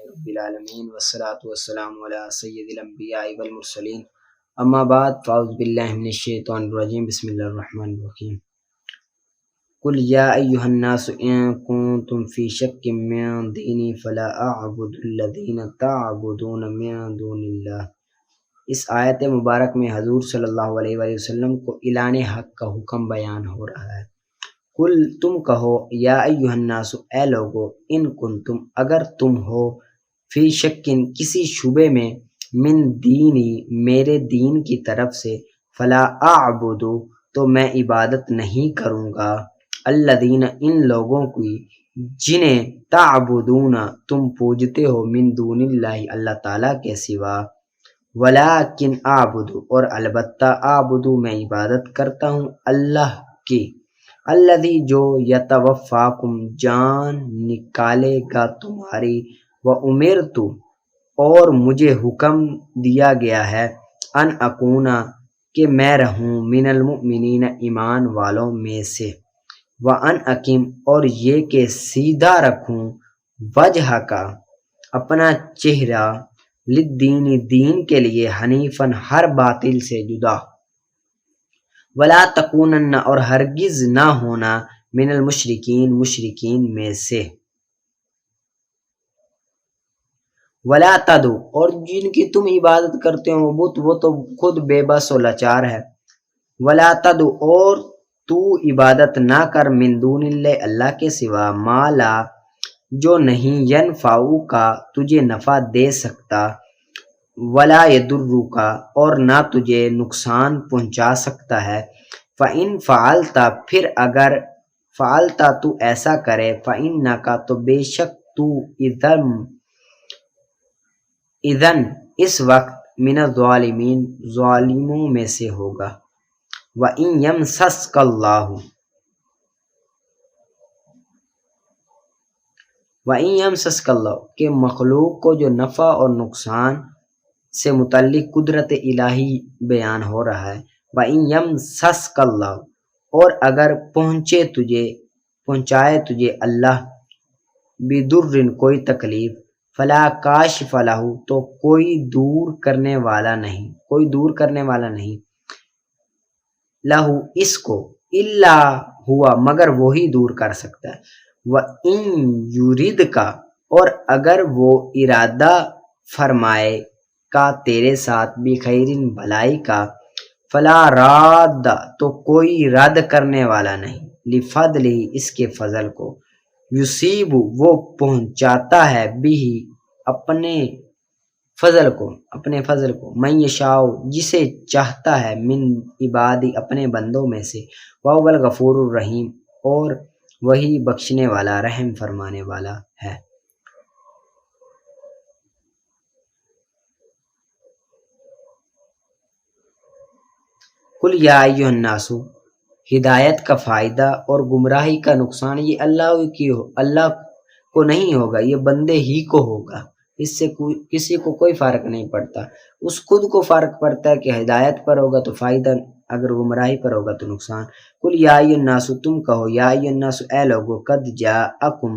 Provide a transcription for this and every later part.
رب العالمین والصلاة والسلام علی سید الانبیاء والمرسلین اما بعد فاعوذ باللہ من الشیطان الرجیم بسم اللہ الرحمن الرحیم قل یا ایہا الناس ان کنتم فی شک من دینی فلا اعبد الذین تعبدون من دون اللہ۔ اس آیت مبارک میں حضور صلی اللہ علیہ وآلہ وسلم کو اعلان حق کا حکم بیان ہو رہا ہے۔ کل تم کہو یا ایھا الناس اے لوگو، ان کنتم اگر تم ہو، فی شکن کسی شبے میں، من دینی میرے دین کی طرف سے، فلا اعبدو تو میں عبادت نہیں کروں گا، الذین ان لوگوں کی جنہیں تعبدون تم پوجتے ہو، من دون اللہ اللہ تعالیٰ کے سوا، ولیکن اعبدو اور البتہ اعبدو میں عبادت کرتا ہوں اللہ کی، الذی جو یتوفاکم جان نکالے گا تمہاری، وامرت اور مجھے حکم دیا گیا ہے، ان اکونا کہ میں رہوں، من المؤمنین ایمان والوں میں سے، وان اقیم اور یہ کہ سیدھا رکھوں، وجہ کا اپنا چہرہ، للدین دین کے لیے، حنیفاً ہر باطل سے جدا، ولا تکونن اور ہرگز نہ ہونا، من المشرکین مشرکین میں سے، ولا تدعو اور جن کی تم عبادت کرتے ہو بت وہ تو خود بے بس و لاچار ہے، ولا تدعو اور تو عبادت نہ کر، من دون اللہ اللہ کے سوا، ما لا جو نہیں، ینفعو کا تجھے نفع دے سکتا، ولا یضرک اور نہ تجھے نقصان پہنچا سکتا ہے، فَإِن فعلت پھر اگر فعلت تو ایسا کرے، فَإِنَّكَ تو بے شک تو اذن اس وقت، من الظالمین ظالموں میں سے ہوگا، وَإِن يَمْسَسْكَ اللَّهُ وَإِن يَمْسَسْكَ اللَّهُ کہ مخلوق کو جو نفع اور نقصان سے متعلق قدرت الہی بیان ہو رہا ہے، وَإِن يَمْسَسْكَ اللَّهُ اور اگر پہنچائے تجھے اللہ، بِضُرٍ کوئی تکلیف، فلا کاشف لہ تو کوئی دور کرنے والا نہیں، لہ اس کو، الا ہوا مگر وہی دور کر سکتا ہے، وَإِن یُرِدْکَ اور اگر وہ ارادہ فرمائے کا تیرے ساتھ، بخیر بھلائی کا، فلا راد تو کوئی رد کرنے والا نہیں، لفضلہ اس کے فضل کو، یصیب وہ پہنچاتا ہے، بھی اپنے فضل کو، من یشاء جسے چاہتا ہے، من عبادی اپنے بندوں میں سے، وہو الغفور الرحیم اور وہی بخشنے والا رحم فرمانے والا ہے۔ قل یا ایھا الناس ہدایت کا فائدہ اور گمراہی کا نقصان یہ اللہ کو نہیں ہوگا، یہ بندے ہی کو ہوگا، اس سے کسی کو کوئی فرق نہیں پڑتا، اس خود کو فرق پڑتا ہے کہ ہدایت پر ہوگا تو فائدہ، اگر گمراہی پر ہوگا تو نقصان۔ قل یا ایھا الناس تم کہو، یا ایھا الناس اے لوگو، قد جاءکم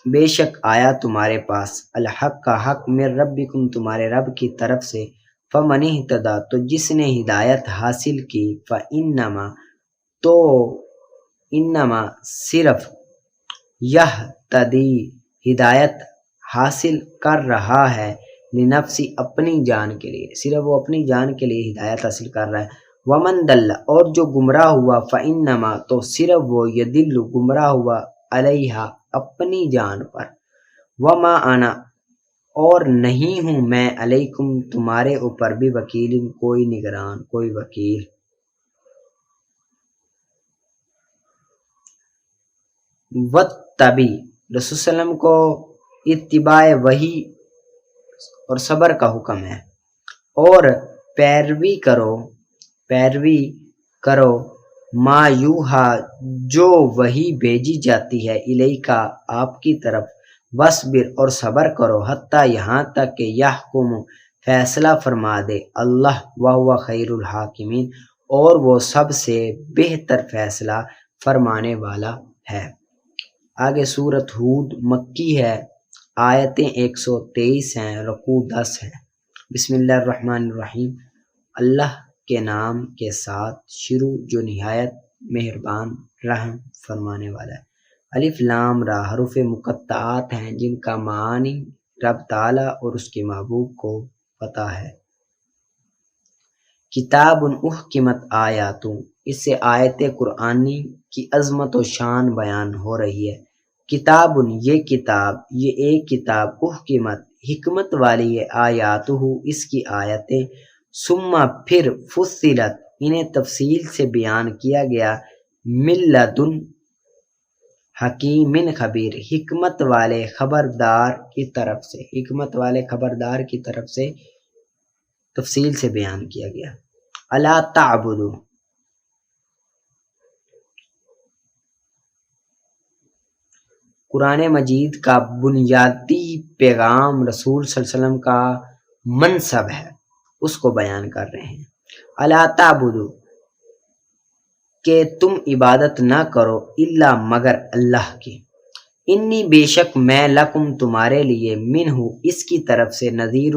بے شک آیا تمہارے پاس، الحق کا حق، من ربکم تمہارے رب کی طرف سے، فمن اہتدی تو جس نے ہدایت حاصل کی، فانما تو انما صرف، یہتدی ہدایت حاصل کر رہا ہے، لنفسی اپنی جان کے لیے، صرف وہ اپنی جان کے لیے ہدایت حاصل کر رہا ہے، ومن دل اور جو گمراہ ہوا، فانما تو صرف وہ، یدل گمراہ ہوا، علیہا اپنی جان پر، وما انا اور نہیں ہوں میں، علیکم تمہارے اوپر، بھی وکیل کوئی نگران، کوئی وکیل۔ واتبع رسول صلی اللہ علیہ وسلم کو اتباع وحی اور صبر کا حکم ہے، اور پیروی کرو ما یوحا جو وحی بھیجی جاتی ہے، الیکا آپ کی طرف، وصبر اور صبر کرو، حتیٰ یہاں تک کہ یحکم فیصلہ فرما دے اللہ، وہو خیر الحاکمین اور وہ سب سے بہتر فیصلہ فرمانے والا ہے۔ آگے سورۃ ہود مکی ہے آیتیں 123 ہیں، رکوع 10 ہیں۔ بسم اللہ الرحمن الرحیم، اللہ کے نام کے ساتھ شروع جو نہایت مہربان رحم فرمانے والا ہے۔ الف لام را حروف مقطعات ہیں جن کا معنی رب تعالیٰ اور اس کے محبوب کو پتہ ہے۔ کتاب احکمت آیاتوں، اس سے آیت قرآنی کی عظمت و شان بیان ہو رہی ہے۔ کتاب، یہ کتاب، یہ ایک کتاب، احکمت، حکمت والی ہے، آیاتہ، اس کی آیتیں، ثم پھر فصلت، انہیں تفصیل سے بیان کیا گیا، من لدن حکیم خبیر، حکمت والے خبردار کی طرف سے، حکمت والے خبردار کی طرف سے تفصیل سے بیان کیا گیا۔ الا تعبدوا، قرآن مجید کا بنیادی پیغام رسول صلی اللہ علیہ وسلم کا منصب ہے، اس کو بیان کر رہے ہیں۔ الا تعبدوا، کہ تم عبادت نہ کرو، الا مگر اللہ کی، انی بے شک میں لکم تمہارے لیے، منہ اس کی طرف سے، نذیر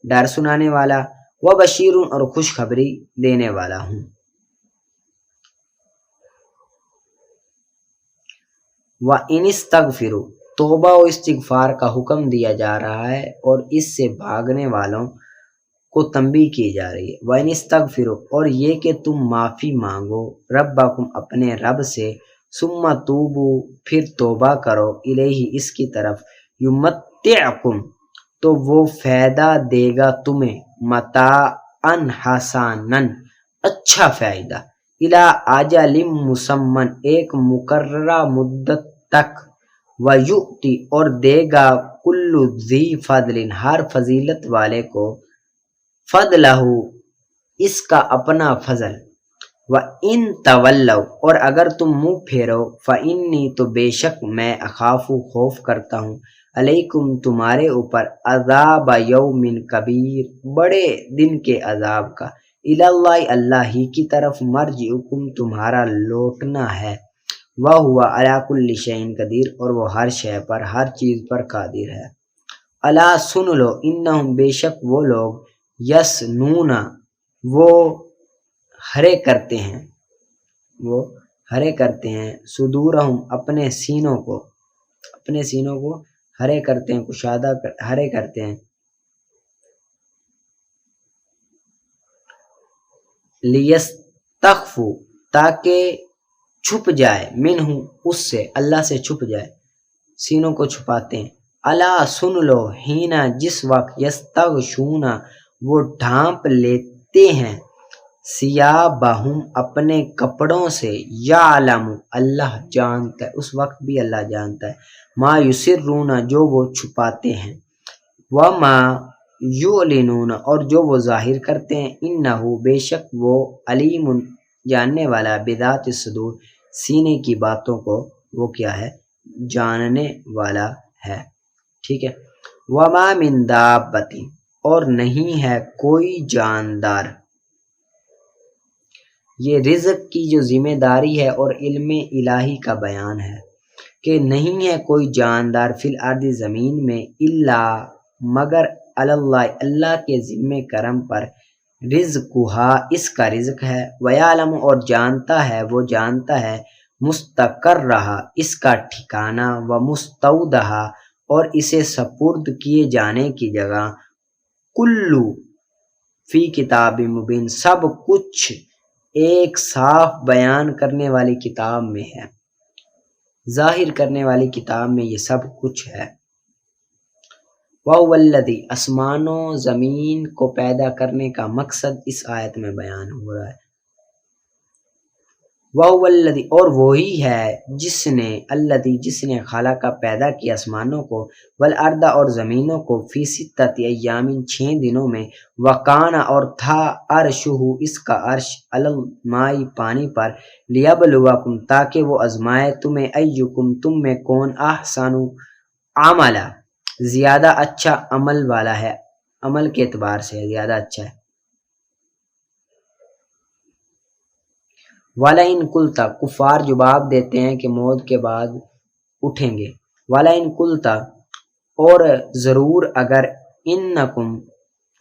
ڈر سنانے والا، و بشیر اور خوشخبری دینے والا ہوں۔ وَإِنِ اسْتَغْفِرُوا، توبہ و استغفار کا حکم دیا جا رہا ہے اور اس سے بھاگنے والوں کو تنبیہ کی جا رہی ہے۔ وَإِنِ اسْتَغْفِرُوا، اور یہ کہ تم معافی مانگو، ربکم اپنے رب سے، ثم توبوا، پھر توبہ کرو، الیہ اس کی طرف، یمتعکم، تو وہ فائدہ دے گا تمہیں، متاعا حسنا، اچھا فائدہ، الی اجل مسمى، ایک مقررہ مدت تک، ویؤتی، اور دے گا، کل ذی فضل، ہر فضیلت والے کو، فضلہ، اس کا اپنا فضل، وَإِن تَوَلَّوْا، اور اگر تم منہ پھیرو، فَإِنِّي، تو بے شک میں، اخاف خوف کرتا ہوں، علیکم تمہارے اوپر، عذاب یوم کبیر، بڑے دن کے عذاب کا، الی اللہ اللہ ہی کی طرف، مرجعکم تمہارا لوٹنا ہے، وَهُوَ عَلَىٰ كُلِّ شَيْءٍ قدیر، اور وہ ہر شے پر، ہر چیز پر قادر ہے۔ الا سن لو، انہم بے شک وہ لوگ، یسنون، وہ ہرے کرتے ہیں، وہ ہرے کرتے ہیں، صدورہم اپنے سینوں کو، اپنے سینوں کو ہرے کرتے ہیں، کشادہ ہرے کرتے ہیں، لیستخفوا، تاکہ چھپ جائے، منہ اس سے، اللہ سے چھپ جائے، سینوں کو چھپاتے ہیں۔ الا سن لو، ہینا جس وقت، یستغشون وہ ڈھانپ لیتے ہیں، ثیابہم اپنے کپڑوں سے، یعلم اللہ جانتا ہے، اس وقت بھی اللہ جانتا ہے، ما یسرون جو وہ چھپاتے ہیں، وما یعلنون اور جو وہ ظاہر کرتے ہیں، انہ بے شک وہ، علیم جاننے والا، بذات الصدور سینے کی باتوں کو وہ کیا ہے، جاننے والا ہے۔ ٹھیک ہے۔ وما من دابۃ، اور نہیں ہے کوئی جاندار، یہ رزق کی جو ذمہ داری ہے اور علم الہی کا بیان ہے کہ نہیں ہے کوئی جاندار، فی الارض زمین میں، الا مگر، اللہ اللہ کے ذمہ کرم پر، رزقھا اس کا رزق ہے، ویعلم اور جانتا ہے، وہ جانتا ہے، مستقرھا اس کا ٹھکانہ، ومستودعھا اور اسے سپرد کیے جانے کی جگہ، کلو فی کتاب مبین سب کچھ ایک صاف بیان کرنے والی کتاب میں ہے، ظاہر کرنے والی کتاب میں یہ سب کچھ ہے۔ وَهُوَ الَّذِي، آسمانوں زمین کو پیدا کرنے کا مقصد اس آیت میں بیان ہو رہا ہے۔ وَهُوَ الَّذِي، اور وہی ہے جس نے، الَّذِي جس نے، خلق پیدا کیا آسمانوں کو، والارض اور زمینوں کو، فی ستۃ ایام 6 دنوں میں، وکان اور تھا، عرشہ اس کا عرش، علی الماء پانی پر، لیبلوکم تاکہ وہ آزمائے تمہیں، ایکم تم میں کون، احسن عملا زیادہ اچھا عمل والا ہے، عمل کے اعتبار سے زیادہ اچھا ہے۔ وَلَئِن قُلْتَ، کفار جواب دیتے ہیں کہ موت کے بعد اٹھیں گے۔ وَلَئِن قُلْتَ، اور ضرور اگر انکم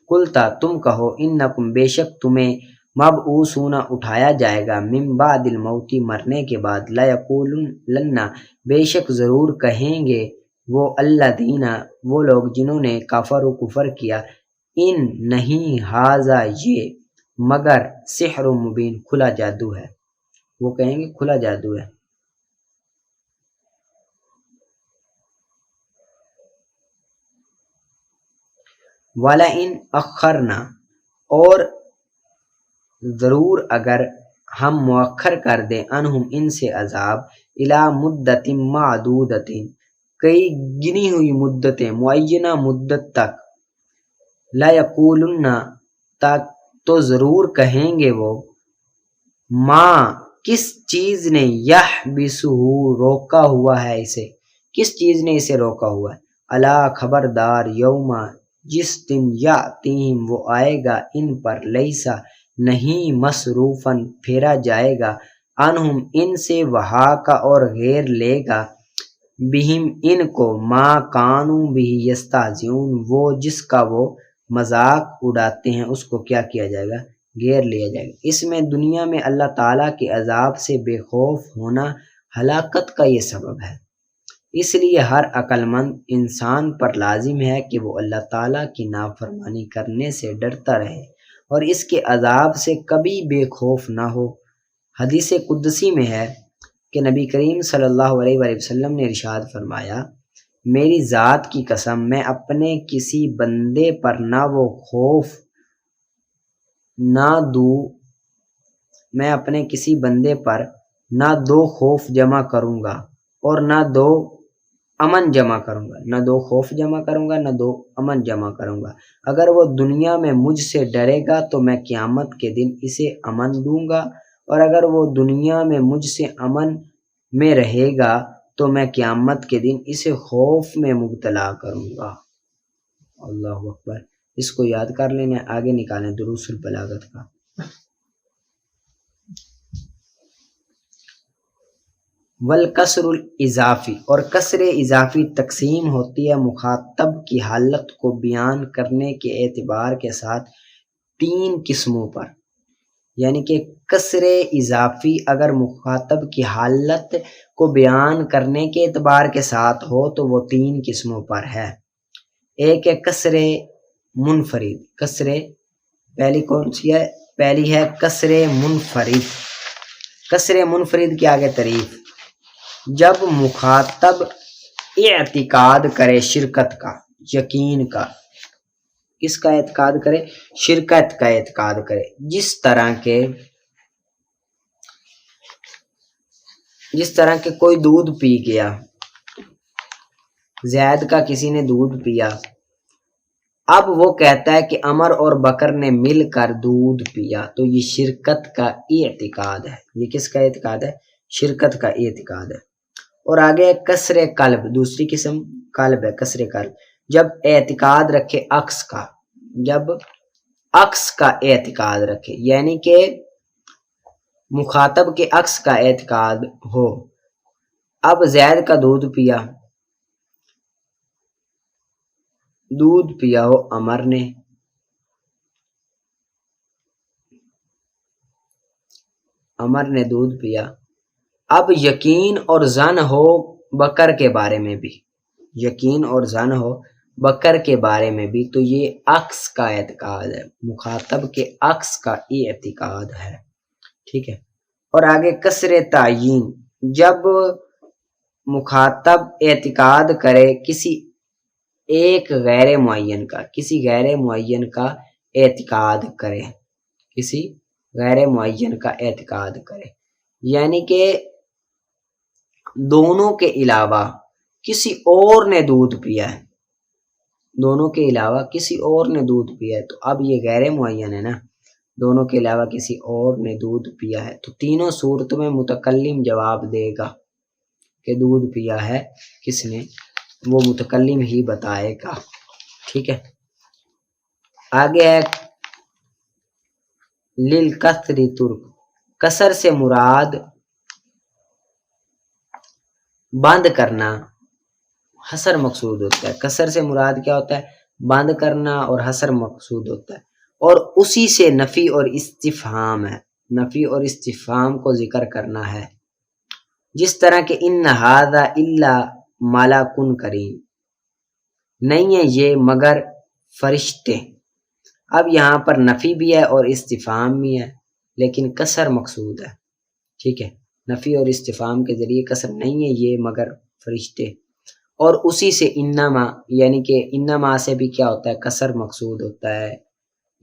قلتا تم کہو انکم بے شک تمہیں مبعوثون اٹھایا جائے گا من بعد الموت مرنے کے بعد لیقولن بے شک ضرور کہیں گے وہ الذین وہ لوگ جنہوں نے کفر و کفر کیا ان نہیں ہاذا یہ مگر سحر مبین کھلا جادو ہے، وہ کہیں گے کھلا جادو ہے۔ وَلَئِنْ أَخَّرْنَا اور ضرور اگر ہم مؤخر کر دیں انہم ان سے عذاب الی مدت معدودۃ کئی گنی ہوئی مدتیں معینہ مدت تک لیقولن تک تو ضرور کہیں گے وہ ماں کس چیز نے یحبسہ روکا ہوا ہے اسے، کس چیز نے اسے روکا ہوا ہے، الا خبردار یوم جس دن یاتیہم وہ آئے گا ان پر لیسا نہیں مصروفاً پھیرا جائے گا انہم ان سے وہا کا اور غیر لے گا بہم ان کو ما کانوا بہ یستہزئون وہ جس کا وہ مذاق اڑاتے ہیں اس کو کیا کیا جائے گا، گھیر لیا جائے گا۔ اس میں دنیا میں اللہ تعالیٰ کے عذاب سے بے خوف ہونا ہلاکت کا یہ سبب ہے، اس لیے ہر عقل مند انسان پر لازم ہے کہ وہ اللہ تعالیٰ کی نافرمانی کرنے سے ڈرتا رہے اور اس کے عذاب سے کبھی بے خوف نہ ہو۔ حدیث قدسی میں ہے کہ نبی کریم صلی اللہ علیہ وآلہ وسلم نے ارشاد فرمایا میری ذات کی قسم میں اپنے کسی بندے پر نہ وہ خوف نہ دوں میں اپنے کسی بندے پر نہ دو خوف جمع کروں گا اور نہ دو امن جمع کروں گا، نہ دو خوف جمع کروں گا نہ دو امن جمع کروں گا۔ اگر وہ دنیا میں مجھ سے ڈرے گا تو میں قیامت کے دن اسے امن دوں گا اور اگر وہ دنیا میں مجھ سے امن میں رہے گا تو میں قیامت کے دن اسے خوف میں مبتلا کروں گا۔ اللہ اکبر، اس کو یاد کر لینا، آگے نکالیں دروس البلاغت کا۔ والکسر الاضافی اور کسر اضافی تقسیم ہوتی ہے مخاطب کی حالت کو بیان کرنے کے اعتبار کے ساتھ تین قسموں پر، یعنی کہ کسر اضافی اگر مخاطب کی حالت کو بیان کرنے کے اعتبار کے ساتھ ہو تو وہ تین قسموں پر ہے۔ ایک ہے کسر منفرد، کسر پہلی کون سی ہے؟ پہلی ہے کسر منفرد۔ کسر منفرد کی آگے تعریف، جب مخاطب اعتقاد کرے شرکت کا، یقین کا، کس کا اعتقاد کرے؟ شرکت کا اعتقاد کرے، جس طرح کے کوئی دودھ پی گیا، زید کا کسی نے دودھ پیا، اب وہ کہتا ہے کہ عمر اور بکر نے مل کر دودھ پیا، تو یہ شرکت کا اعتقاد ہے۔ یہ کس کا اعتقاد ہے؟ شرکت کا اعتقاد ہے۔ اور آگے کسر قلب، دوسری قسم قلب ہے، کسر قلب، جب اعتقاد رکھے عکس کا، جب عکس کا اعتقاد رکھے، یعنی کہ مخاطب کے عکس کا اعتقاد ہو۔ اب زید کا دودھ پیا ہو عمر نے، دودھ پیا، اب یقین اور ظن ہو بکر کے بارے میں بھی، یقین اور ظن ہو بکر کے بارے میں بھی، تو یہ عکس کا اعتقاد ہے، مخاطب کے عکس کا اعتقاد ہے، ٹھیک ہے۔ اور آگے کسر تعیین، جب مخاطب اعتقاد کرے کسی ایک غیر معین کا، کسی غیر معین کا اعتقاد کرے، کسی غیر معین کا اعتقاد کرے، یعنی کہ دونوں کے علاوہ کسی اور نے دودھ پیا ہے، دونوں کے علاوہ کسی اور نے دودھ پیا ہے، تو اب یہ غیر معین ہے نا، دونوں کے علاوہ کسی اور نے دودھ پیا ہے، تو تینوں صورتوں میں متکلم جواب دے گا کہ دودھ پیا ہے کس نے، وہ متکلم ہی بتائے گا، ٹھیک ہے۔ آگے ہے للکسر ترک، کسر سے مراد بند کرنا حصر مقصود ہوتا ہے. کسر سے مراد کیا ہوتا ہے؟ بند کرنا، اور حصر مقصود ہوتا ہے. اور اسی سے نفی اور استفہام ہے، نفی اور استفہام کو ذکر کرنا ہے. جس طرح کہ ان ھذا الا ملک کریم، نہیں ہے یہ مگر فرشتے. اب یہاں پر نفی بھی ہے اور استفہام بھی ہے، لیکن کسر مقصود ہے. ٹھیک ہے، نفی اور استفہام کے ذریعے کسر، نہیں ہے یہ مگر فرشتے. اور اسی سے انما، یعنی کہ انما سے بھی کیا ہوتا ہے؟ کسر مقصود ہوتا ہے.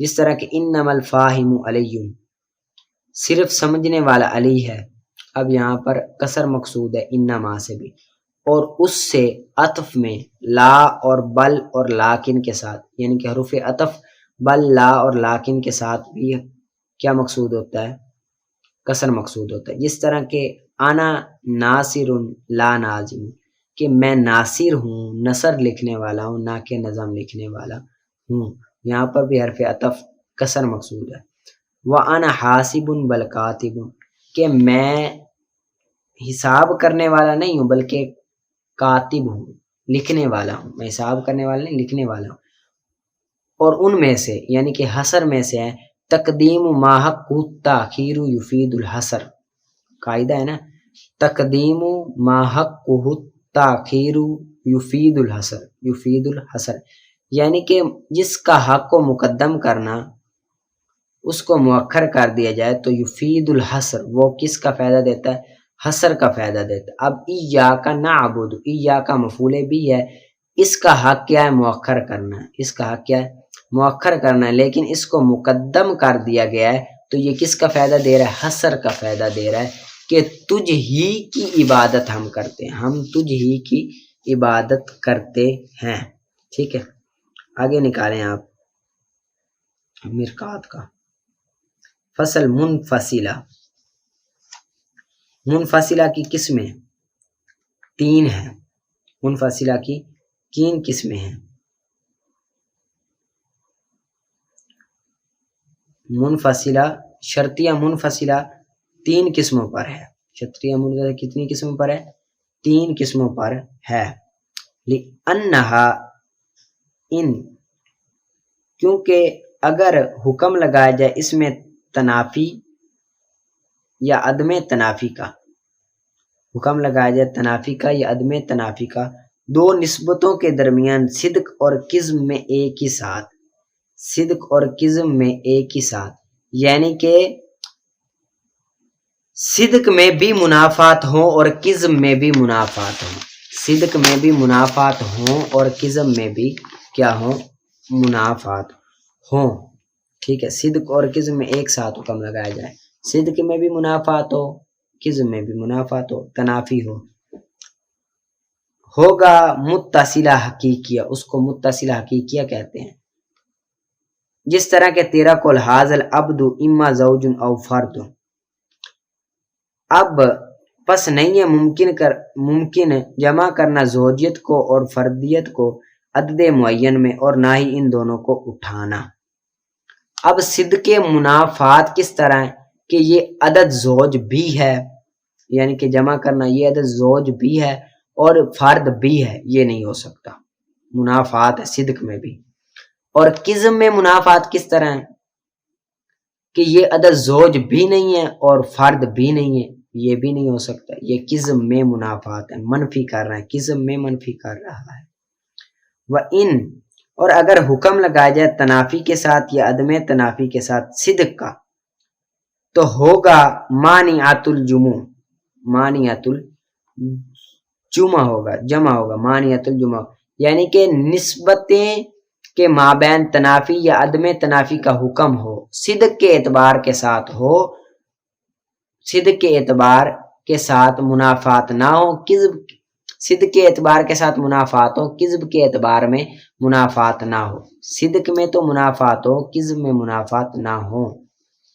جس طرح کہ انما الفاہم علی، صرف سمجھنے والا علی ہے. اب یہاں پر کسر مقصود ہے انما سے بھی. اور اس سے عطف میں لا اور بل اور لاکن کے ساتھ، یعنی کہ حروف عطف بل لا اور لاکن کے ساتھ بھی کیا مقصود ہوتا ہے؟ کسر مقصود ہوتا ہے. جس طرح کہ انا ناصر لا ناظم، کہ میں ناصر ہوں، نثر لکھنے والا ہوں، نہ کہ نظم لکھنے والا ہوں. یہاں پر بھی حرف عطف کسر مقصود ہے. وَأَنَا حَاسِبٌ بَلْ كَاتِبٌ، کہ میں حساب کرنے والا نہیں ہوں بلکہ کاتب ہوں، لکھنے والا ہوں. میں حساب کرنے والا نہیں، لکھنے والا ہوں. اور ان میں سے، یعنی کہ حصر میں سے ہے تقدیم ما حق تاخیر یفید الحصر. قاعدہ ہے نا، تقدیم ما حق تاخیر یفید الحصر، یفید الحصر، یعنی کہ جس کا حق کو مقدم کرنا اس کو مؤخر کر دیا جائے تو یفید الحصر، وہ کس کا فائدہ دیتا ہے؟ حصر کا فائدہ دیتا ہے. اب ایاک نعبد، ایاک مفعول بھی ہے، اس کا حق کیا ہے؟ مؤخر کرنا. اس کا حق کیا ہے؟ مؤخر کرنا ہے، لیکن اس کو مقدم کر دیا گیا ہے تو یہ کس کا فائدہ دے رہا ہے؟ حصر کا فائدہ دے رہا ہے کہ تجھ ہی کی عبادت ہم کرتے ہیں، ہم تجھ ہی کی عبادت کرتے ہیں. ٹھیک ہے، آگے نکالیں آپ مرقات کا. فصل منفصلہ. منفصلہ کی قسمیں 3 ہیں. منفصلہ کی 3 قسمیں ہیں. منفصلہ، شرطیہ منفصلہ 3 قسموں پر ہے. شرطیہ منفصلہ کتنی قسموں پر ہے؟ 3 قسموں پر ہے. لِأَنَّهَا، ان، کیونکہ اگر حکم لگایا جائے اس میں تنافی یا عدم تنافی کا، حکم لگایا جائے تنافی کا یا عدم تنافی کا، 2 نسبتوں کے درمیان صدق اور کذب میں ایک ہی ساتھ، صدق اور کذب میں ایک ہی ساتھ، یعنی کہ صدق میں بھی منافات ہوں اور کذب میں بھی منافات ہوں. صدق میں بھی منافات ہوں اور کذب میں بھی کیا ہوں؟ منافات ہوں. ٹھیک ہے، صدق اور کذب میں ایک ساتھ حکم لگایا جائے، صدق میں بھی منافات ہو، کذب میں بھی منافات ہو، تنافی ہو. ہوگا متصلہ حقیقیہ، اس کو متصلہ حقیقیہ کہتے ہیں. جس طرح کہ تیرا قول ھذا العبد اما زوج او فرد، اب پس نہیں ہے ممکن جمع کرنا زوجیت کو اور فردیت کو عدد معین میں، اور نہ ہی ان دونوں کو اٹھانا. اب صدق منافات کس طرح ہے کہ یہ عدد زوج بھی ہے، یعنی کہ جمع کرنا یہ عدد زوج بھی ہے اور فرد بھی ہے، یہ نہیں ہو سکتا. منافات ہے صدق میں بھی. اور کذب میں منافات کس طرح ہے کہ یہ عدد زوج بھی نہیں ہے اور فرد بھی نہیں ہے، یہ بھی نہیں ہو سکتا. یہ کذب میں منافات ہے، منفی کر رہا ہے، کذب میں منفی کر رہا ہے. وَإِن، اور اگر حکم لگایا جائے تنافی کے ساتھ یا عدم تنافی کے ساتھ صدق کا، تو ہوگا مانعۃ الجمع، مانعۃ الجمع ہوگا، جمع ہوگا مانعۃ الجمع، یعنی کہ نسبتیں کے مابین تنافی یا عدم تنافی کا حکم ہو، صدق کے اعتبار کے ساتھ ہو، صدق کے اعتبار کے ساتھ منافات نہ ہو، کذب، صدق کے اعتبار کے ساتھ منافات ہو، کذب کے اعتبار میں منافات نہ ہو. صدق میں تو منافات ہو، کذب میں منافات نہ ہو.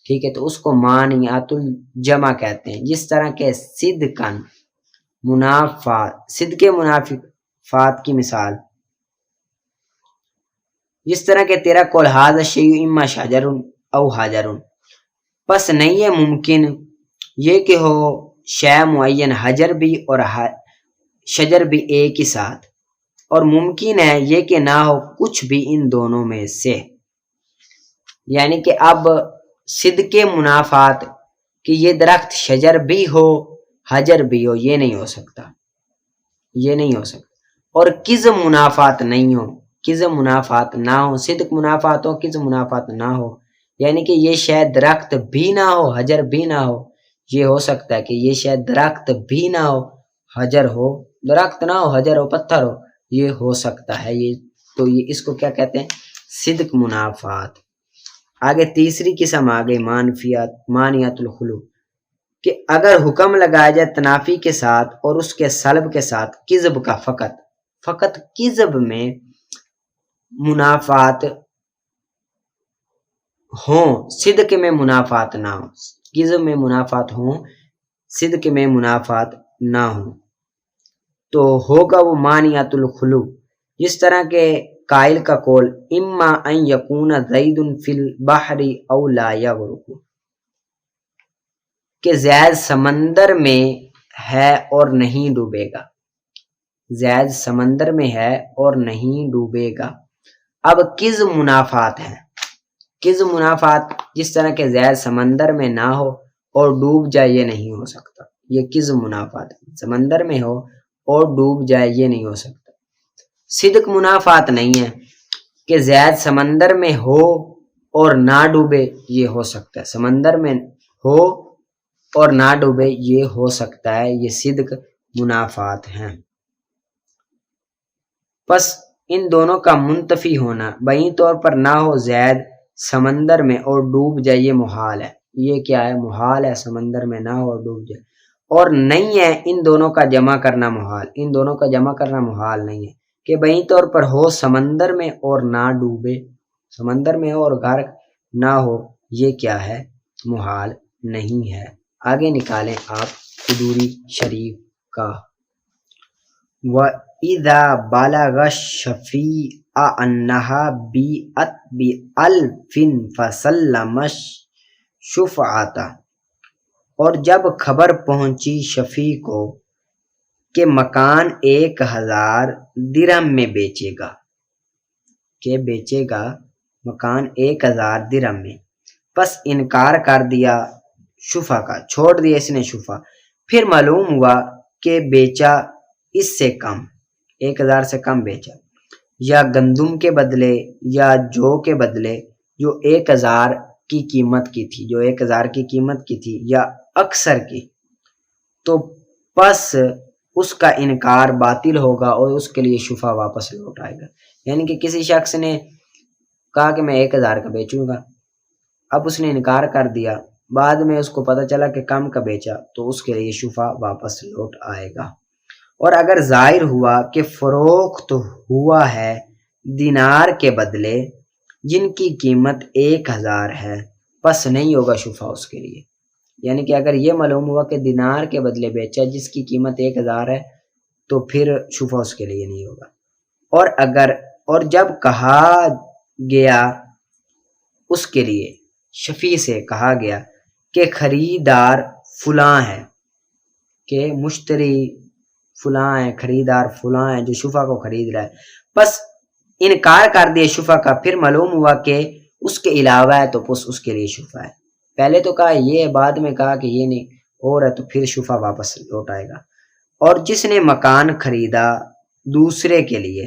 ٹھیک ہے، تو اس کو مانعۃ الجمع کہتے ہیں. جس طرح کہ صدقاً، منافات، صدق منافات کی مثال، جس طرح کہ تیرا قول ھذا الشیء اما شجر او حجر، پس نہیں ہے ممکن یہ کہ ہو شے معین حجر بھی اور شجر بھی ایک ہی ساتھ. اور ممکن ہے یہ کہ نہ ہو کچھ بھی ان دونوں میں سے، یعنی کہ اب صدق منافات کہ یہ درخت شجر بھی ہو حجر بھی ہو، یہ نہیں ہو سکتا، یہ نہیں ہو سکتا۔ اور کذب منافات نہیں ہو، کذب منافات نہ ہو، صدق منافات ہو کذب منافات نہ ہو، یعنی کہ یہ شاید درخت بھی نہ ہو حجر بھی نہ ہو، یہ ہو سکتا ہے کہ یہ شاید درخت بھی نہ ہو حجر ہو، درخت نہ ہو حجر ہو پتھر ہو، یہ ہو سکتا ہے۔ یہ تو یہ اس کو کیا کہتے ہیں؟ صدق منافات۔ آگے تیسری قسم آگے مانیت الخلو، کہ اگر حکم لگایا جائے تنافی کے ساتھ اور اس کے سلب کے ساتھ کذب کا، فقط کذب میں منافات ہوں صدق میں منافات نہ ہو، کذب میں منافات ہوں صدق میں منافات نہ ہو، تو ہوگا وہ مانیت الخلو، جس طرح کے قائل کا قول اما ان یکون زید فی البحر او لا یغرق، کہ زید سمندر میں ہے اور نہیں ڈوبے گا، زید سمندر میں ہے اور نہیں ڈوبے گا۔ اب کذب منافات ہے، کذب منافات جس طرح کہ زید سمندر میں نہ ہو اور ڈوب جائے، یہ نہیں ہو سکتا، یہ کذب منافات ہے، سمندر میں ہو اور ڈوب جائے یہ نہیں ہو سکتا۔ صدق منافات نہیں ہے کہ زید سمندر میں ہو اور نہ ڈوبے، یہ ہو سکتا ہے، سمندر میں ہو اور نہ ڈوبے یہ ہو سکتا ہے، یہ صدق منافات ہیں۔ پس ان دونوں کا منتفی ہونا بہین طور پر نہ ہو زید سمندر میں اور ڈوب جائے، یہ محال ہے، یہ کیا ہے؟ محال ہے، سمندر میں نہ ہو اور ڈوب جائے، اور نہیں ہے ان دونوں کا جمع کرنا محال، ان دونوں کا جمع کرنا محال نہیں ہے کہ بہین طور پر ہو سمندر میں اور نہ ڈوبے، سمندر میں ہو اور غرق نہ ہو، یہ کیا ہے؟ محال نہیں ہے۔ آگے نکالیں آپ قدوری شریف کا وَإِذَا بَلَغَ الشَّفِيعَ أَنَّهَا بِئَتْ بِأَلْفٍ فَسَلَّمَ الشُّفْعَةَ، اور جب خبر پہنچی شفیع کو کہ مکان 1000 درہم میں بیچے گا، کہ بیچے گا مکان 1000 درہم میں، پس انکار کر دیا شفع کا، چھوڑ دیا اس نے شفع، پھر معلوم ہوا کہ بیچا اس سے کم، 1000 سے کم بیچا، یا گندم کے بدلے یا جو کے بدلے جو 1000 کی قیمت کی تھی، جو 1000 کی قیمت کی تھی یا اکثر کی، تو پس اس کا انکار باطل ہوگا اور اس کے لیے شفع واپس لوٹ آئے گا۔ یعنی کہ کسی شخص نے کہا کہ میں 1000 کا بیچوں گا، اب اس نے انکار کر دیا، بعد میں اس کو پتہ چلا کہ کم کا بیچا، تو اس کے لیے شفع واپس لوٹ آئے گا۔ اور اگر ظاہر ہوا کہ فروخت ہوا ہے دینار کے بدلے جن کی قیمت 1000 ہے، پس نہیں ہوگا شفع اس کے لیے، یعنی کہ اگر یہ معلوم ہوا کہ دینار کے بدلے بیچا جس کی قیمت 1000 ہے، تو پھر شفع اس کے لیے نہیں ہوگا۔ اور جب کہا گیا اس کے لیے، شفیع سے کہا گیا کہ خریدار فلاں ہے، کہ مشتری فلاں ہے، خریدار فلاں ہے جو شفع کو خرید رہا ہے، بس انکار کر دیا شفع کا، پھر معلوم ہوا کہ اس کے علاوہ ہے، تو پس اس کے لیے شفع ہے۔ پہلے تو کہا یہ، بعد میں کہا کہ یہ نہیں اور ہے، تو پھر شفع واپس لوٹ آئے گا۔ اور جس نے مکان خریدا دوسرے کے لیے،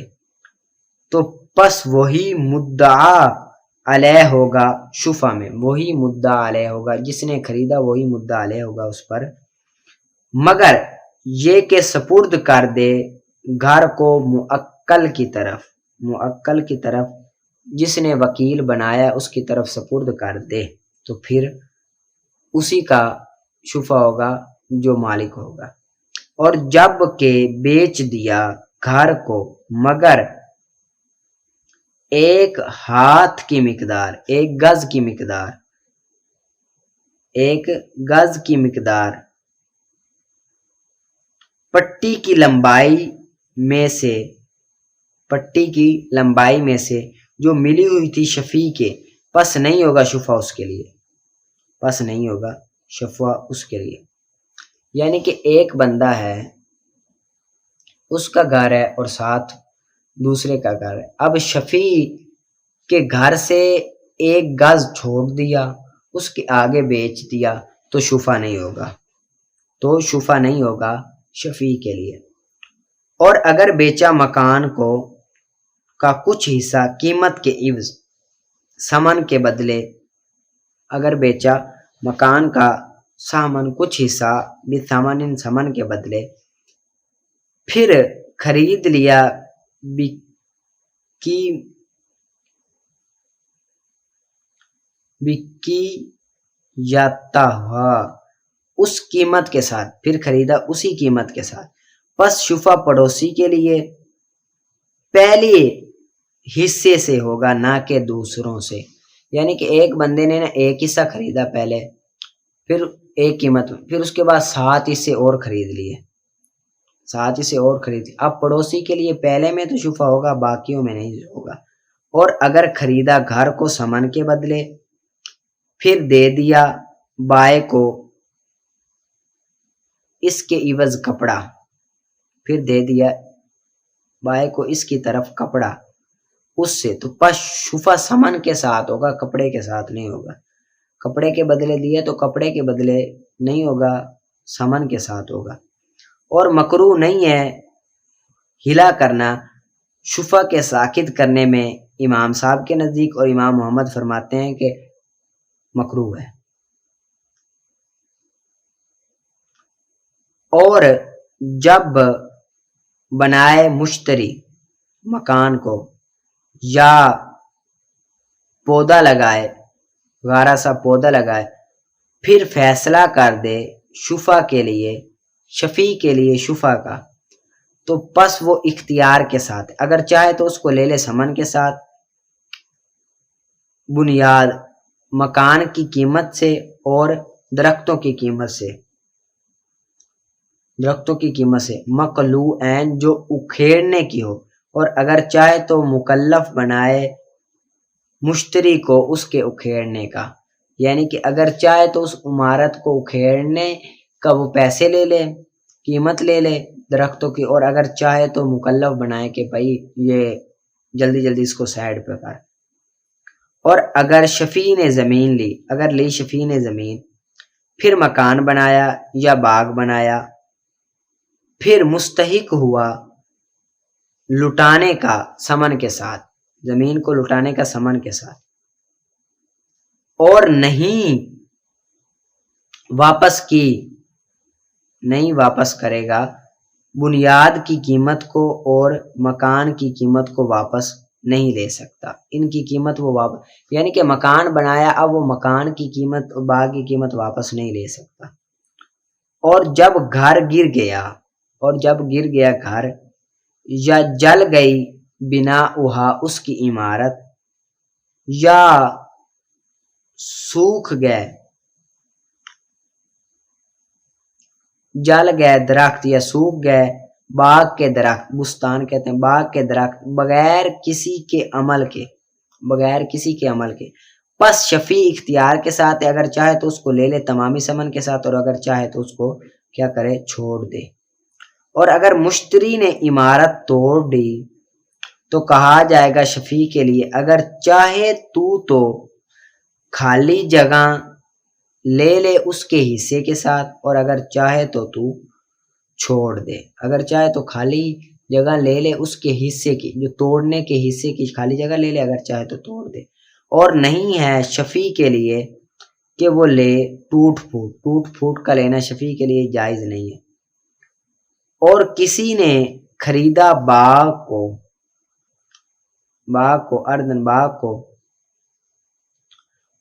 تو پس وہی مدعا علیہ ہوگا شفع میں، وہی مدعا علیہ ہوگا، جس نے خریدا وہی مدعا علیہ ہوگا اس پر، مگر یہ کہ سپرد کر دے گھر کو موکل کی طرف، جس نے وکیل بنایا اس کی طرف سپرد کر دے، تو پھر اسی کا شفع ہوگا جو مالک ہوگا۔ اور جب کہ بیچ دیا گھر کو مگر 1 ہاتھ کی مقدار، 1 گز کی مقدار، 1 گز کی مقدار پٹی کی لمبائی میں سے جو ملی ہوئی تھی شفیع کے، پس نہیں ہوگا شفع اس کے لیے، پس نہیں ہوگا شفع اس کے لیے۔ یعنی کہ ایک بندہ ہے، اس کا گھر ہے اور ساتھ دوسرے کا گھر ہے، اب شفیع کے گھر سے 1 گز چھوڑ دیا، اس کے آگے بیچ دیا تو شفع نہیں ہوگا، تو شفع نہیں ہوگا شفیع کے لیے۔ اور اگر بیچا مکان کو کا کچھ حصہ قیمت کے عوض ثمن کے بدلے، اگر بیچا مکان کا سامان کچھ حصہ بثمن ثمن کے بدلے، پھر خرید لیا بکی جاتا ہوا اس قیمت کے ساتھ، پھر خریدا اسی قیمت کے ساتھ، پس شفع پڑوسی کے لیے پہلے حصے سے ہوگا نہ کہ دوسروں سے، یعنی کہ ایک بندے نے 1 حصہ خریدا پہلے، پھر ایک قیمت، پھر اس کے بعد 7 حصے اور خرید لیے، 7 حصے اور خرید لیے، اب پڑوسی کے لیے پہلے میں تو شفع ہوگا، باقیوں میں نہیں ہوگا۔ اور اگر خریدا گھر کو ثمن کے بدلے، پھر دے دیا بائے کو اس کے عوض کپڑا، پھر دے دیا بائے کو اس کی طرف کپڑا اس سے، تو پس شفع ثمن کے ساتھ ہوگا، کپڑے کے ساتھ نہیں ہوگا۔ کپڑے کے بدلے دیے تو کپڑے کے بدلے نہیں ہوگا، ثمن کے ساتھ ہوگا۔ اور مکروہ نہیں ہے ہلا کرنا شفع کے ساکت کرنے میں، امام صاحب کے نزدیک، اور امام محمد فرماتے ہیں کہ مکروہ ہے۔ اور جب بنائے مشتری مکان کو یا پودا لگائے، غارہ سا پودا لگائے، پھر فیصلہ کر دے شفع کے لیے، شفیع کے لیے شفع کا، تو پس وہ اختیار کے ساتھ، اگر چاہے تو اس کو لے لے ثمن کے ساتھ، بنیاد مکان کی قیمت سے اور درختوں کی قیمت سے، مقلوعین جو اکھیڑنے کی ہو، اور اگر چاہے تو مکلف بنائے مشتری کو اس کے اکھیڑنے کا، یعنی کہ اگر چاہے تو اس عمارت کو اکھیڑنے کا وہ پیسے لے لے، قیمت لے لے درختوں کی، اور اگر چاہے تو مکلف بنائے کہ بھائی یہ جلدی جلدی اس کو سائڈ پہ کر۔ اور اگر شفیع نے زمین لی، اگر لی شفیع نے زمین، پھر مکان بنایا یا باغ بنایا، پھر مستحق ہوا لٹانے کا ثمن کے ساتھ، زمین کو لٹانے کا ثمن کے ساتھ، اور نہیں واپس کرے گا بنیاد کی قیمت کو اور مکان کی قیمت کو واپس نہیں لے سکتا، ان کی قیمت وہ واپس، یعنی کہ مکان بنایا، اب وہ مکان کی قیمت باغ کی قیمت واپس نہیں لے سکتا۔ اور جب گھر گر گیا گھر، یا جل گئی بنا اس کی عمارت، یا سوکھ گئے، جل گئے درخت یا سوکھ گئے باغ کے درخت، بستان کہتے ہیں باغ کے درخت، بغیر کسی کے عمل کے، پس شفیع اختیار کے ساتھ ہے، اگر چاہے تو اس کو لے لے تمامی ثمن کے ساتھ، اور اگر چاہے تو اس کو کیا کرے، چھوڑ دے۔ اور اگر مشتری نے عمارت توڑ دی تو کہا جائے گا شفیع کے لیے، اگر چاہے تو خالی جگہ لے لے اس کے حصے کے ساتھ، اور اگر چاہے تو چھوڑ دے، اگر چاہے تو خالی جگہ لے لے اس کے حصے کی، جو توڑنے کے حصے کی خالی جگہ لے لے، اگر چاہے تو توڑ دے۔ اور نہیں ہے شفیع کے لیے کہ وہ لے ٹوٹ پھوٹ کا لینا شفیع کے لیے جائز نہیں ہے۔ اور کسی نے خریدا باغ کو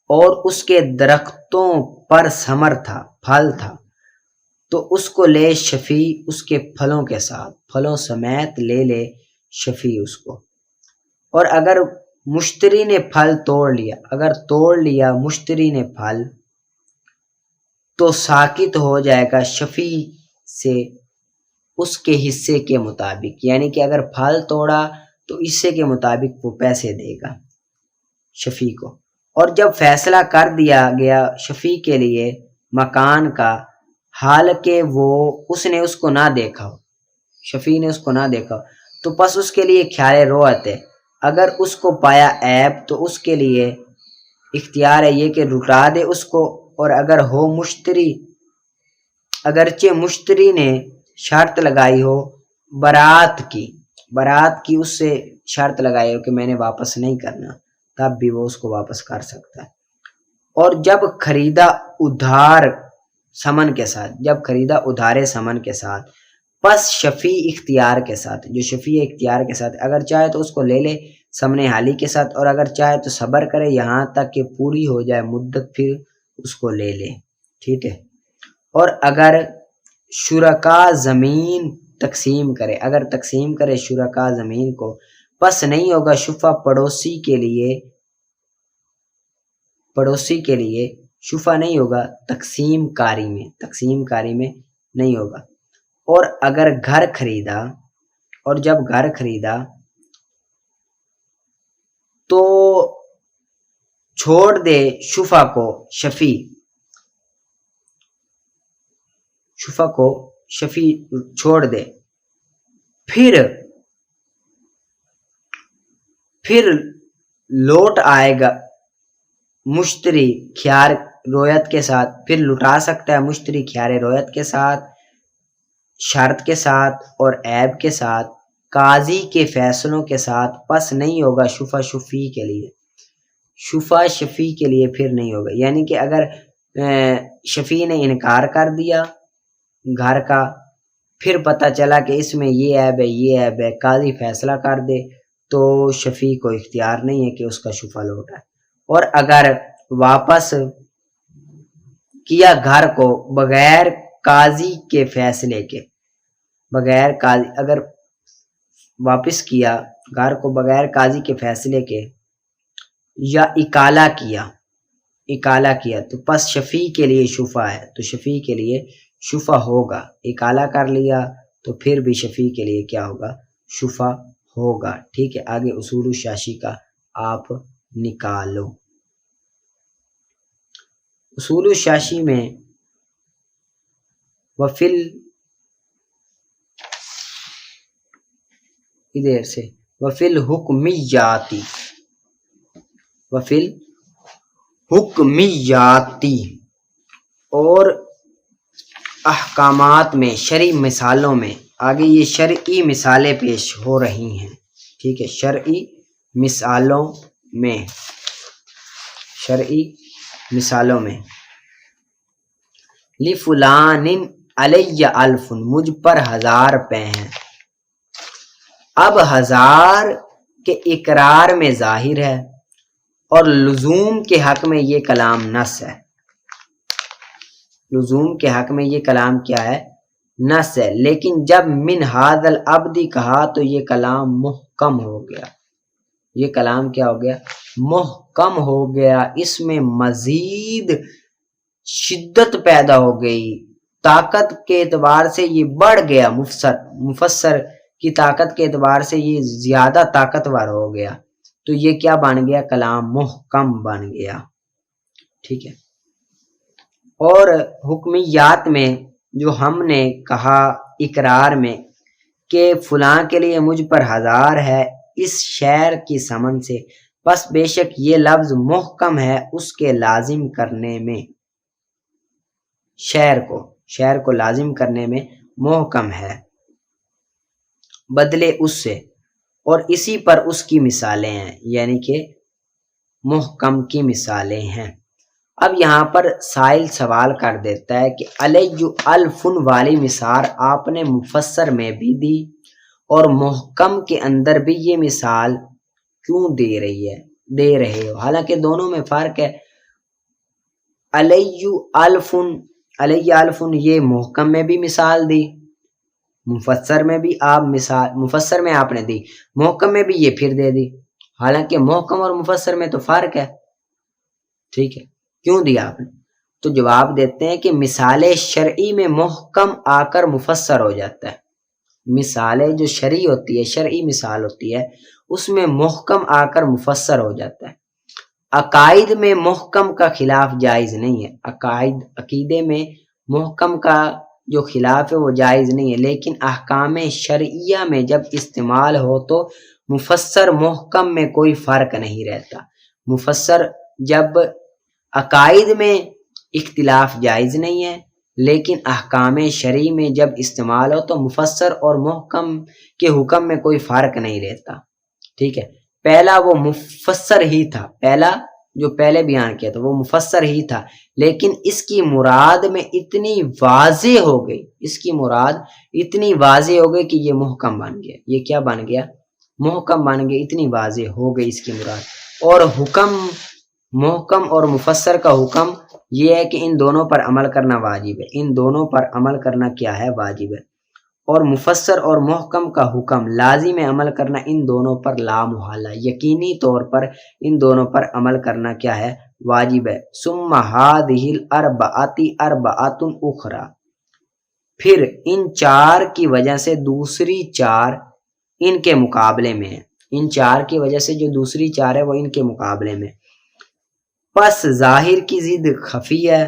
اور اس کے درختوں پر ثمر تھا، پھل تھا، تو اس کو لے شفیع اس کے پھلوں سمیت لے لے شفیع اس کو۔ اور اگر مشتری نے پھل توڑ لیا مشتری نے پھل، تو ساکت ہو جائے گا شفیع سے اس کے حصے کے مطابق، یعنی کہ اگر پھل توڑا تو حصے کے مطابق وہ پیسے دے گا شفیع کو۔ اور جب فیصلہ کر دیا گیا شفیع کے لیے مکان کا، حالانکہ اس نے اس کو نہ دیکھا ہو، شفیع نے اس کو نہ دیکھا، تو پس اس کے لیے خیال روعت ہے۔ اگر اس کو پایا عیب تو اس کے لیے اختیار ہے یہ کہ لٹا دے اس کو، اور اگر ہو مشتری، اگرچہ مشتری نے شرط لگائی ہو برات کی اس سے شرط لگائی ہو کہ میں نے واپس نہیں کرنا، تب بھی وہ اس کو واپس کر سکتا ہے۔ اور جب خریدا ادھارے سمن کے ساتھ پس شفیع اختیار کے ساتھ، جو شفیع اختیار کے ساتھ اگر چاہے تو اس کو لے لے سمن حالی کے ساتھ، اور اگر چاہے تو صبر کرے یہاں تک کہ پوری ہو جائے مدت، پھر اس کو لے لے، ٹھیک ہے۔ اور اگر شرکا زمین تقسیم کرے شرکا زمین کو، پس نہیں ہوگا شفع پڑوسی کے لیے شفع نہیں ہوگا تقسیم کاری میں نہیں ہوگا۔ اور اگر گھر خریدا، اور جب گھر خریدا تو چھوڑ دے شفع کو شفیع چھوڑ دے، پھر لوٹ آئے گا مشتری خیار رویت کے ساتھ، پھر لٹا سکتا ہے مشتری خیار رویت کے ساتھ، شرط کے ساتھ اور عیب کے ساتھ، قاضی کے فیصلوں کے ساتھ، پس نہیں ہوگا شفع شفیع کے لیے پھر نہیں ہوگا۔ یعنی کہ اگر شفیع نے انکار کر دیا گھر کا، پھر پتہ چلا کہ اس میں یہ عیب ہے، قاضی فیصلہ کر دے، تو شفیع کو اختیار نہیں ہے کہ اس کا شفع لوٹا ہے۔ اور اگر واپس کیا گھر کو بغیر قاضی کے فیصلے کے، اگر واپس کیا گھر کو بغیر قاضی کے فیصلے کے، یا اکالہ کیا تو پس شفیع کے لیے شفع ہے، تو شفیع کے لیے شفع ہوگا۔ اکالہ کر لیا تو پھر بھی شفیع کے لیے کیا ہوگا؟ شفع ہوگا، ٹھیک ہے۔ آگے اصول الشاشی کا آپ نکالو۔ اصول الشاشی میں وفل حکمیاتی اور احکامات میں، شرعی مثالوں میں، آگے یہ شرعی مثالیں پیش ہو رہی ہیں، ٹھیک ہے۔ شرعی مثالوں میں لفلان علی الف، مجھ پر 1000 روپے ہیں۔ اب 1000 کے اقرار میں ظاہر ہے اور لزوم کے حق میں یہ کلام نص ہے۔ لزوم کے حق میں یہ کلام کیا ہے؟ نص ہے۔ لیکن جب من ھذا العبد کہا تو یہ کلام محکم ہو گیا۔ یہ کلام کیا ہو گیا؟ محکم ہو گیا۔ اس میں مزید شدت پیدا ہو گئی، طاقت کے اعتبار سے یہ بڑھ گیا، مفسر کی طاقت کے اعتبار سے یہ زیادہ طاقتور ہو گیا، تو یہ کیا بن گیا؟ کلام محکم بن گیا، ٹھیک ہے۔ اور حکمیات میں جو ہم نے کہا اقرار میں کہ فلاں کے لیے مجھ پر 1000 ہے اس شعر کی سمن سے، پس بے شک یہ لفظ محکم ہے اس کے لازم کرنے میں، شعر کو لازم کرنے میں محکم ہے بدلے اس سے، اور اسی پر اس کی مثالیں ہیں، یعنی کہ محکم کی مثالیں ہیں۔ اب یہاں پر سائل سوال کر دیتا ہے کہ علیہ الفن والی مثال آپ نے مفسر میں بھی دی اور محکم کے اندر بھی یہ مثال کیوں دے رہے ہو؟ حالانکہ دونوں میں فرق ہے۔ علیہ الفن یہ محکم میں بھی مثال دی، مفسر میں آپ نے دی، محکم میں بھی یہ پھر دے دی، حالانکہ محکم اور مفسر میں تو فرق ہے، ٹھیک ہے۔ کیوں دیا آپ نے؟ تو جواب دیتے ہیں کہ مثال شرعی میں محکم آ کر مفسر ہو جاتا ہے۔ مثالیں جو شرعی مثال ہوتی ہے اس میں محکم آ کر مفسر ہو جاتا ہے۔ عقائد میں محکم کا خلاف جائز نہیں ہے، عقیدے میں محکم کا جو خلاف ہے وہ جائز نہیں ہے، لیکن احکام شرعیہ میں جب استعمال ہو تو مفسر محکم میں کوئی فرق نہیں رہتا۔ مفسر جب عقائد میں اختلاف جائز نہیں ہے، لیکن احکام شرعی میں جب استعمال ہو تو مفسر اور محکم کے حکم میں کوئی فرق نہیں رہتا، ٹھیک ہے۔ پہلا وہ مفسر ہی تھا، پہلا جو پہلے بیان کیا تھا وہ مفسر ہی تھا، لیکن اس کی مراد میں اتنی واضح ہو گئی، اس کی مراد اتنی واضح ہو گئی کہ یہ محکم بن گیا۔ یہ کیا بن گیا؟ محکم بن گیا، اتنی واضح ہو گئی اس کی مراد۔ اور حکم محکم اور مفسر کا حکم یہ ہے کہ ان دونوں پر عمل کرنا واجب ہے، ان دونوں پر عمل کرنا کیا ہے؟ واجب ہے۔ اور مفسر اور محکم کا حکم لازم عمل کرنا ان دونوں پر لا محالہ، یقینی طور پر ان دونوں پر عمل کرنا کیا ہے؟ واجب ہے۔ ثم هذه الاربعۃ اربعۃ اخرى، پھر ان چار کی وجہ سے دوسری چار ان کے مقابلے میں ہے، ان چار کی وجہ سے جو دوسری چار ہے وہ ان کے مقابلے میں۔ پس ظاہر کی ضد خفی ہے،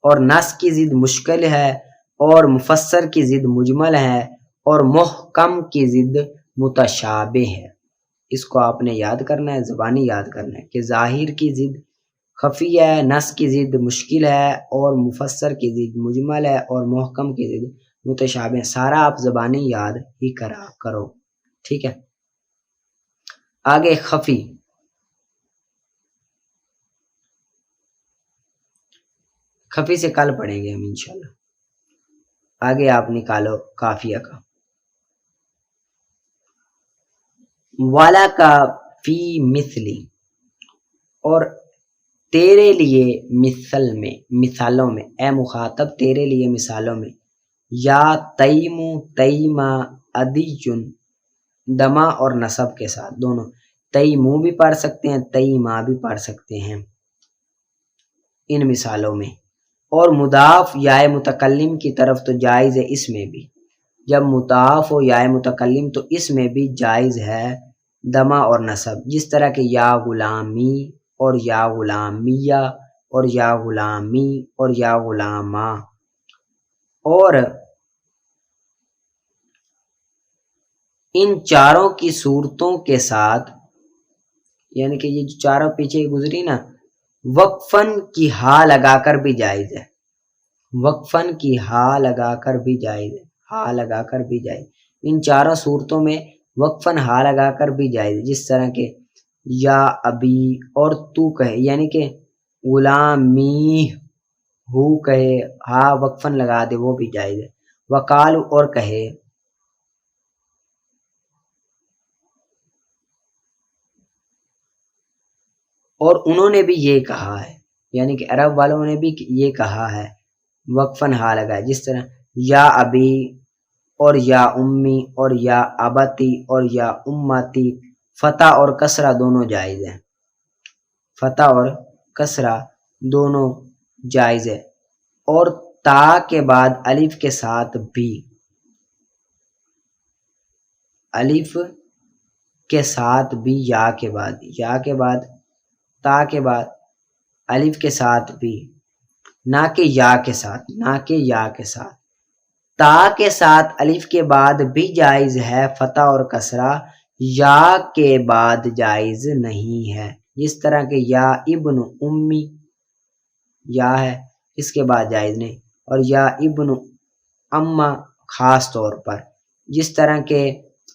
اور نص کی ضد مشکل ہے، اور مفسر کی ضد مجمل ہے، اور محکم کی ضد متشابہ ہے۔ اس کو آپ نے یاد کرنا ہے، زبانی یاد کرنا ہے کہ ظاہر کی ضد خفی ہے، نص کی ضد مشکل ہے، اور مفسر کی ضد مجمل ہے، اور محکم کی ضد متشابہ ہے۔ سارا آپ زبانی یاد ہی کرو، ٹھیک ہے۔ آگے خفی، خفی سے کل پڑھیں گے ہم انشاءاللہ۔ آگے آپ نکالو کافیہ کا، والا کا فی مثلی، اور تیرے لیے مثالوں میں، اے مخاطب تیرے لیے مثالوں میں، یا تیمو تیما ادیجن، دما اور نصب کے ساتھ دونوں، تیمو بھی پڑھ سکتے ہیں، تیما بھی پڑھ سکتے ہیں ان مثالوں میں۔ اور مضاف یا متکلم کی طرف تو جائز ہے، اس میں بھی جب مضاف ہو یا متکلم تو اس میں بھی جائز ہے دما اور نصب، جس طرح کہ یا غلامی اور یا غلامیہ اور یا غلامی اور یا غلاما۔ اور ان چاروں کی صورتوں کے ساتھ، یعنی کہ یہ جو چاروں پیچھے گزری نا، وقفن کی ہا لگا کر بھی جائز ہے، وقفن کی ہا لگا کر بھی جائز ہے، ہا لگا کر بھی جائز، ان چاروں صورتوں میں وقفن ہا لگا کر بھی جائز ہے، جس طرح کہ یا ابی اور تو کہے، یعنی کہ غلامی ہو کہے، ہا وقفن لگا دے، وہ بھی جائز ہے۔ وقال اور کہے، اور انہوں نے بھی یہ کہا ہے، یعنی کہ عرب والوں نے بھی یہ کہا ہے، وقفن ہا لگا ہے، جس طرح یا ابی اور یا امی اور یا ابتی اور یا امتی، فتح اور کسرہ دونوں جائز ہیں، فتح اور کسرہ دونوں جائز ہے۔ اور تا کے بعد الف کے ساتھ بھی، الف کے ساتھ بھی، یا کے بعد، یا کے بعد، تا کے بعد الف کے ساتھ بھی، نہ کہ یا کے ساتھ، نہ کہ یا کے ساتھ۔ تا کے ساتھ الف کے بعد بھی جائز ہے فتح اور کسرہ، یا کے بعد جائز نہیں ہے، جس طرح کہ یا ابن امی، یا ہے اس کے بعد جائز نہیں، اور یا ابن اما خاص طور پر، جس طرح کہ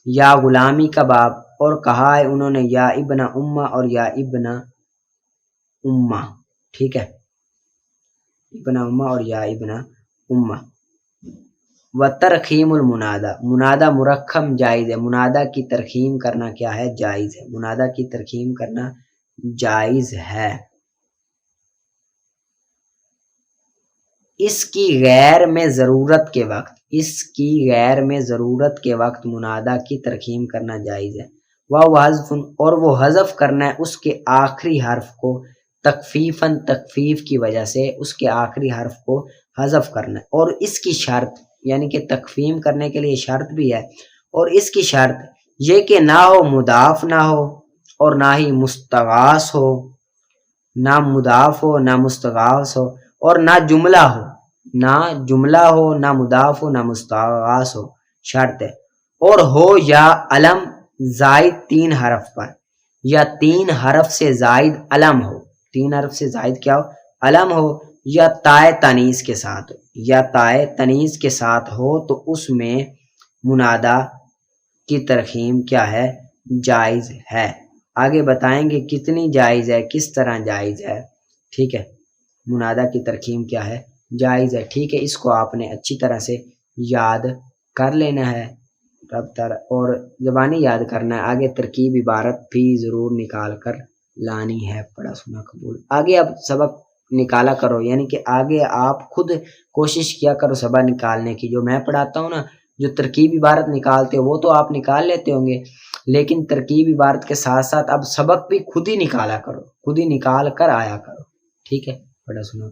یا غلامی کا باب، اور کہا ہے انہوں نے یا ابن اما اور یا ابن اما، ٹھیک ہے، ابن اما اور یا ابن اما۔ و ترخیم المنادہ، منادہ مرخم جائز ہے، منادہ کی ترخیم کرنا کیا ہے؟ جائز ہے، منادہ کی ترخیم کرنا جائز ہے۔ اس کی غیر میں ضرورت کے وقت، اس کی غیر میں ضرورت کے وقت منادہ کی ترخیم کرنا جائز ہے۔ وہ حذف، اور وہ حذف کرنا ہے اس کے آخری حرف کو، تخفیفاً، تخفیف کی وجہ سے اس کے آخری حرف کو حذف کرنا ہے، اور اس کی شرط، یعنی کہ تخفیم کرنے کے لیے شرط بھی ہے، اور اس کی شرط یہ کہ نہ ہو مضاف نہ ہو، اور نہ ہی مستغاث ہو، نہ مضاف ہو نہ مستغاث ہو، اور نہ جملہ ہو، نہ جملہ ہو، نہ مضاف ہو، نہ مستغاث ہو، شرط ہے، اور ہو یا علم زائد 3 حرف پر، یا 3 حرف سے زائد علم ہو، 3 حرف سے زائد کیا ہو؟ علم ہو، یا تائے تانیث کے ساتھ ہو، یا تائے تانیث کے ساتھ ہو تو اس میں منادا کی ترخیم کیا ہے؟ جائز ہے۔ آگے بتائیں گے کتنی جائز ہے، کس طرح جائز ہے، ٹھیک ہے۔ منادا کی ترخیم کیا ہے؟ جائز ہے، ٹھیک ہے۔ اس کو آپ نے اچھی طرح سے یاد کر لینا ہے اور زبانی یاد کرنا ہے۔ آگے ترکیب عبارت بھی ضرور نکال کر لانی ہے۔ پڑھا سنا قبول۔ آگے اب سبق نکالا کرو، یعنی کہ آگے آپ خود کوشش کیا کرو سبق نکالنے کی۔ جو میں پڑھاتا ہوں نا، جو ترکیب عبارت نکالتے ہو وہ تو آپ نکال لیتے ہوں گے، لیکن ترکیب عبارت کے ساتھ ساتھ اب سبق بھی خود ہی نکالا کرو، خود ہی نکال کر آیا کرو، ٹھیک ہے۔ پڑھا سنا۔